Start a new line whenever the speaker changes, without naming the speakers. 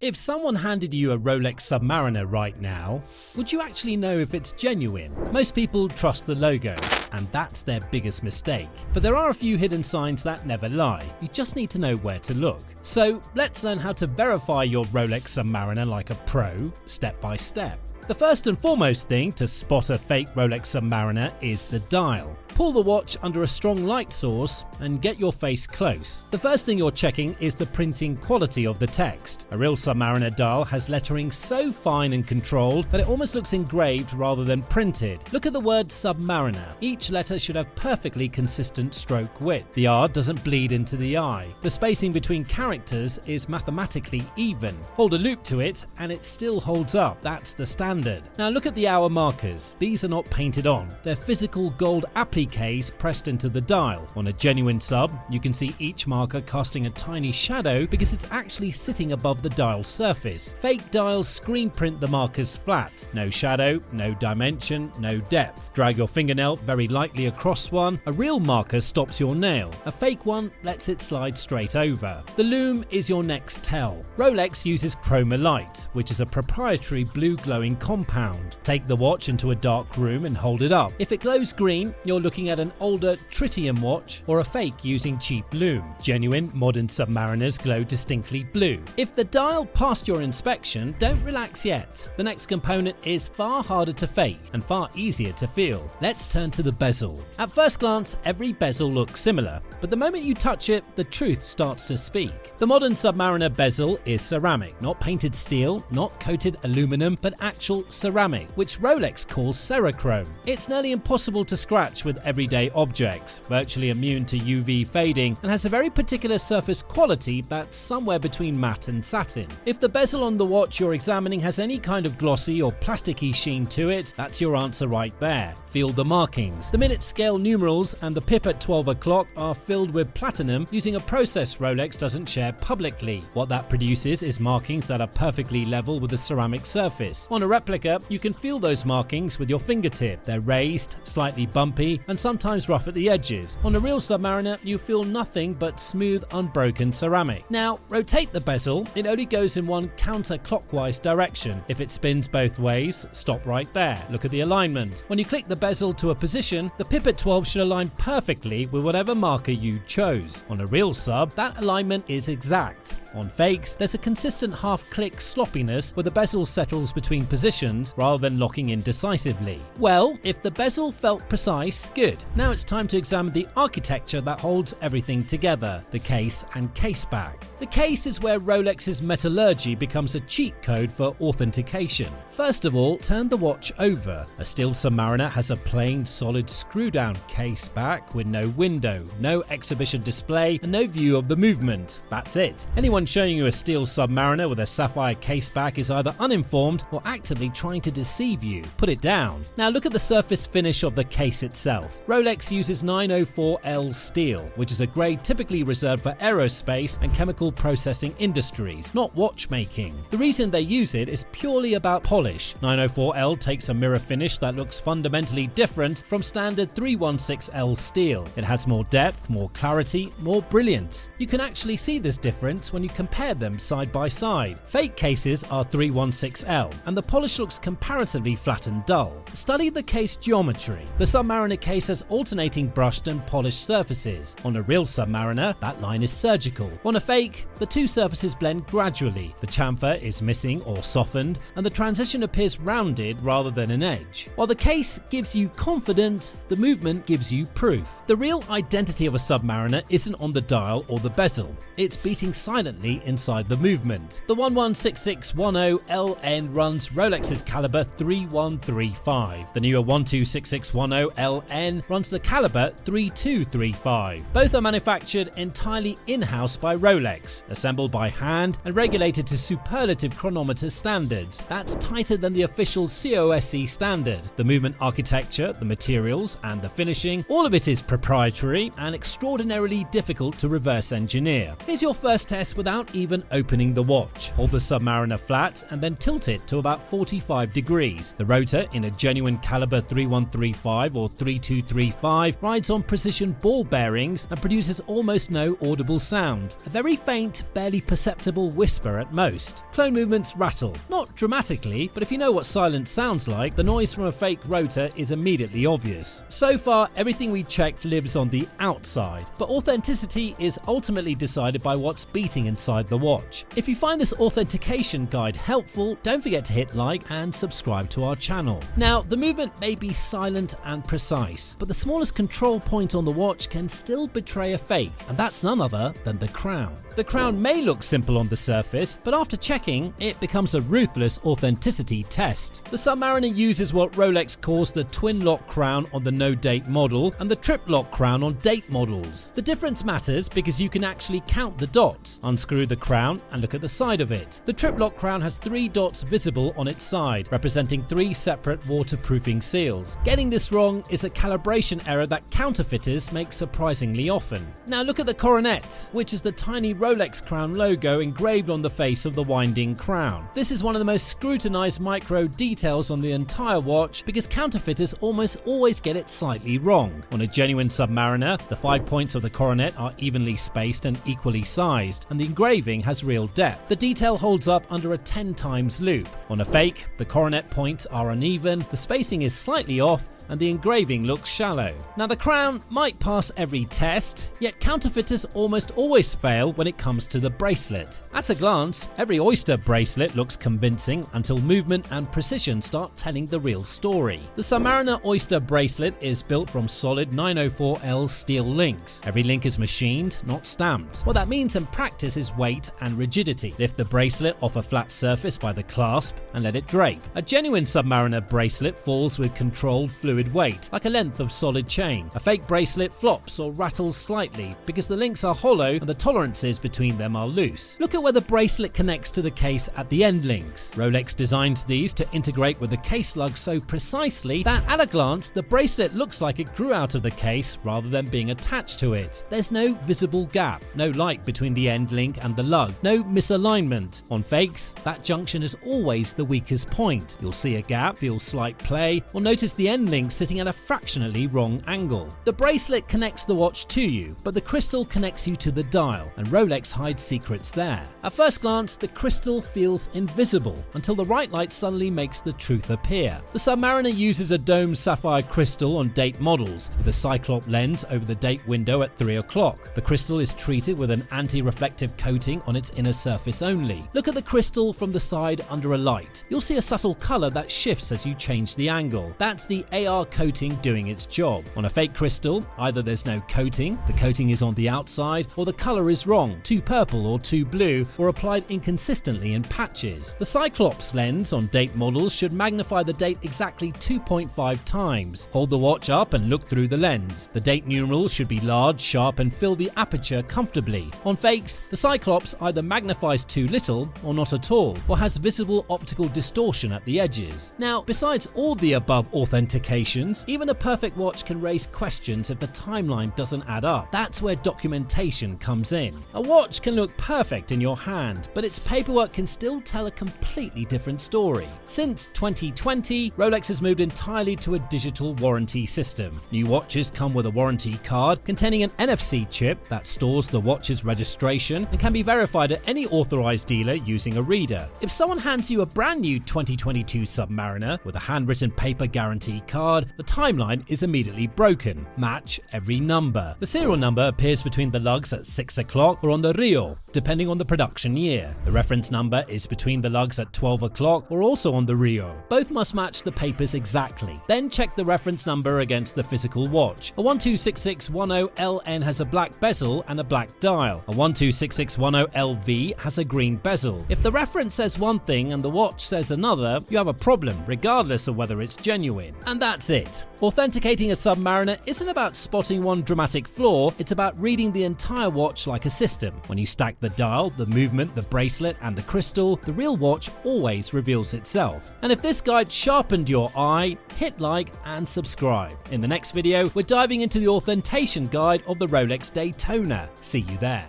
If someone handed you a Rolex Submariner right now, would you actually know if it's genuine? Most people trust the logo, and that's their biggest mistake. But there are a few hidden signs that never lie. You just need to know where to look. So let's learn how to verify your Rolex Submariner like a pro, step by step. The first and foremost thing to spot a fake Rolex Submariner is the dial. Pull the watch under a strong light source and get your face close. The first thing you're checking is the printing quality of the text. A real Submariner dial has lettering so fine and controlled that it almost looks engraved rather than printed. Look at the word Submariner. Each letter should have perfectly consistent stroke width. The R doesn't bleed into the I. The spacing between characters is mathematically even. Hold a loupe to it and it still holds up. That's the standard. Now look at the hour markers. These are not painted on. They're physical gold appliques pressed into the dial. On a genuine sub, you can see each marker casting a tiny shadow because it's actually sitting above the dial surface. Fake dials screen print the markers flat. No shadow, no dimension, no depth. Drag your fingernail very lightly across one. A real marker stops your nail. A fake one lets it slide straight over. The Lume is your next tell. Rolex uses Chromalight, which is a proprietary blue glowing compound. Take the watch into a dark room and hold it up. If it glows green, you're looking at an older tritium watch or a fake using cheap Lume. Genuine modern Submariners glow distinctly blue. If the dial passed your inspection, don't relax yet. The next component is far harder to fake and far easier to feel. Let's turn to the bezel. At first glance, every bezel looks similar, but the moment you touch it, the truth starts to speak. The modern Submariner bezel is ceramic, not painted steel, not coated aluminum, but actual ceramic, which Rolex calls Cerachrom. It's nearly impossible to scratch with everyday objects, virtually immune to UV fading, and has a very particular surface quality that's somewhere between matte and satin. If the bezel on the watch you're examining has any kind of glossy or plasticky sheen to it, that's your answer right there. Feel the markings. The minute scale numerals and the pip at 12 o'clock are filled with platinum using a process Rolex doesn't share publicly. What that produces is markings that are perfectly level with the ceramic surface. On a replica, you can feel those markings with your fingertip. They're raised, slightly bumpy, and sometimes rough at the edges. On a real Submariner, you feel nothing but smooth, unbroken ceramic. Now, rotate the bezel. It only goes in one counterclockwise direction. If it spins both ways, stop right there. Look at the alignment. When you click the bezel to a position, the pip at 12 should align perfectly with whatever marker you chose. On a real sub, that alignment is exact. On fakes, there's a consistent half-click sloppiness where the bezel settles between positions rather than locking in decisively. Well, if the bezel felt precise, good. Now it's time to examine the architecture that holds everything together, the case and caseback. The case is where Rolex's metallurgy becomes a cheat code for authentication. First of all, turn the watch over. A steel Submariner has a plain, solid screw-down case back with no window, no exhibition display, and no view of the movement. That's it. Anyone showing you a steel Submariner with a sapphire case back is either uninformed or actively trying to deceive you. Put it down. Now look at the surface finish of the case itself. Rolex uses 904L steel, which is a grade typically reserved for aerospace and chemical processing industries, not watchmaking. The reason they use it is purely about polish. 904L takes a mirror finish that looks fundamentally different from standard 316L steel. It has more depth, more clarity, more brilliance. You can actually see this difference when you compare them side by side. Fake cases are 316L, and the polish looks comparatively flat and dull. Study the case geometry. The Submariner case has alternating brushed and polished surfaces. On a real Submariner, that line is surgical. On a fake, the two surfaces blend gradually. The chamfer is missing or softened, and the transition appears rounded rather than an edge. While the case gives you confidence, the movement gives you proof. The real identity of a Submariner isn't on the dial or the bezel. It's beating silently inside the movement. The 116610LN runs Rolex's caliber 3135. The newer 126610LN runs the caliber 3235. Both are manufactured entirely in-house by Rolex, assembled by hand and regulated to superlative chronometer standards. That's tighter than the official COSC standard. The movement architecture, the materials, and the finishing, all of it is proprietary and extraordinarily difficult to reverse engineer. Here's your first test without even opening the watch. Hold the Submariner flat and then tilt it to about 40 45 degrees. The rotor, in a genuine caliber 3135 or 3235, rides on precision ball bearings and produces almost no audible sound. A very faint, barely perceptible whisper at most. Clone movements rattle. Not dramatically, but if you know what silence sounds like, the noise from a fake rotor is immediately obvious. So far, everything we checked lives on the outside, but authenticity is ultimately decided by what's beating inside the watch. If you find this authentication guide helpful, don't forget to hit like and subscribe to our channel. Now, the movement may be silent and precise, but the smallest control point on the watch can still betray a fake, and that's none other than the crown. The crown may look simple on the surface, but after checking, it becomes a ruthless authenticity test. The Submariner uses what Rolex calls the Twinlock crown on the no-date model and the Triplock crown on date models. The difference matters because you can actually count the dots, unscrew the crown and look at the side of it. The Triplock crown has 3 dots visible on its side, representing 3 separate waterproofing seals. Getting this wrong is a calibration error that counterfeiters make surprisingly often. Now look at the Coronet, which is the tiny Rolex crown logo engraved on the face of the winding crown. This is one of the most scrutinized micro details on the entire watch because counterfeiters almost always get it slightly wrong. On a genuine Submariner, the 5 points of the Coronet are evenly spaced and equally sized, and the engraving has real depth. The detail holds up under a 10 times loop. On a fake, the Coronet points are uneven, the spacing is slightly off, and the engraving looks shallow. Now the crown might pass every test, yet counterfeiters almost always fail when it comes to the bracelet. At a glance, every oyster bracelet looks convincing until movement and precision start telling the real story. The Submariner oyster bracelet is built from solid 904L steel links. Every link is machined, not stamped. What that means in practice is weight and rigidity. Lift the bracelet off a flat surface by the clasp and let it drape. A genuine Submariner bracelet falls with controlled fluid weight, like a length of solid chain. A fake bracelet flops or rattles slightly because the links are hollow and the tolerances between them are loose. Look at where the bracelet connects to the case at the end links. Rolex designs these to integrate with the case lug so precisely that at a glance the bracelet looks like it grew out of the case rather than being attached to it. There's no visible gap, no light between the end link and the lug, no misalignment. On fakes, that junction is always the weakest point. You'll see a gap, feel slight play, or notice the end link sitting at a fractionally wrong angle. The bracelet connects the watch to you, but the crystal connects you to the dial, and Rolex hides secrets there. At first glance, the crystal feels invisible until the right light suddenly makes the truth appear. The Submariner uses a domed sapphire crystal on date models, with a Cyclops lens over the date window at 3 o'clock. The crystal is treated with an anti-reflective coating on its inner surface only. Look at the crystal from the side under a light. You'll see a subtle color that shifts as you change the angle. That's the AR coating doing its job. On a fake crystal, either there's no coating, the coating is on the outside, or the color is wrong, too purple or too blue, or applied inconsistently in patches. The Cyclops lens on date models should magnify the date exactly 2.5 times. Hold the watch up and look through the lens. The date numerals should be large, sharp, and fill the aperture comfortably. On fakes, the Cyclops either magnifies too little or not at all, or has visible optical distortion at the edges. Now, besides all the above authentications, even a perfect watch can raise questions if the timeline doesn't add up. That's where documentation comes in. A watch can look perfect in your hand, but its paperwork can still tell a completely different story. Since 2020, Rolex has moved entirely to a digital warranty system. New watches come with a warranty card containing an NFC chip that stores the watch's registration and can be verified at any authorized dealer using a reader. If someone hands you a brand new 2022 Submariner with a handwritten paper guarantee card, the timeline is immediately broken. Match every number. The serial number appears between the lugs at 6 o'clock or on the Rio, depending on the production year. The reference number is between the lugs at 12 o'clock or also on the Rio. Both must match the papers exactly. Then check the reference number against the physical watch. A 126610LN has a black bezel and a black dial. A 126610LV has a green bezel. If the reference says one thing and the watch says another, you have a problem, regardless of whether it's genuine. And that's it. Authenticating a Submariner isn't about spotting one dramatic flaw, it's about reading the entire watch like a system. When you stack the dial, the movement, the bracelet, and the crystal, the real watch always reveals itself. And if this guide sharpened your eye, hit like and subscribe. In the next video, we're diving into the authentication guide of the Rolex Daytona. See you there.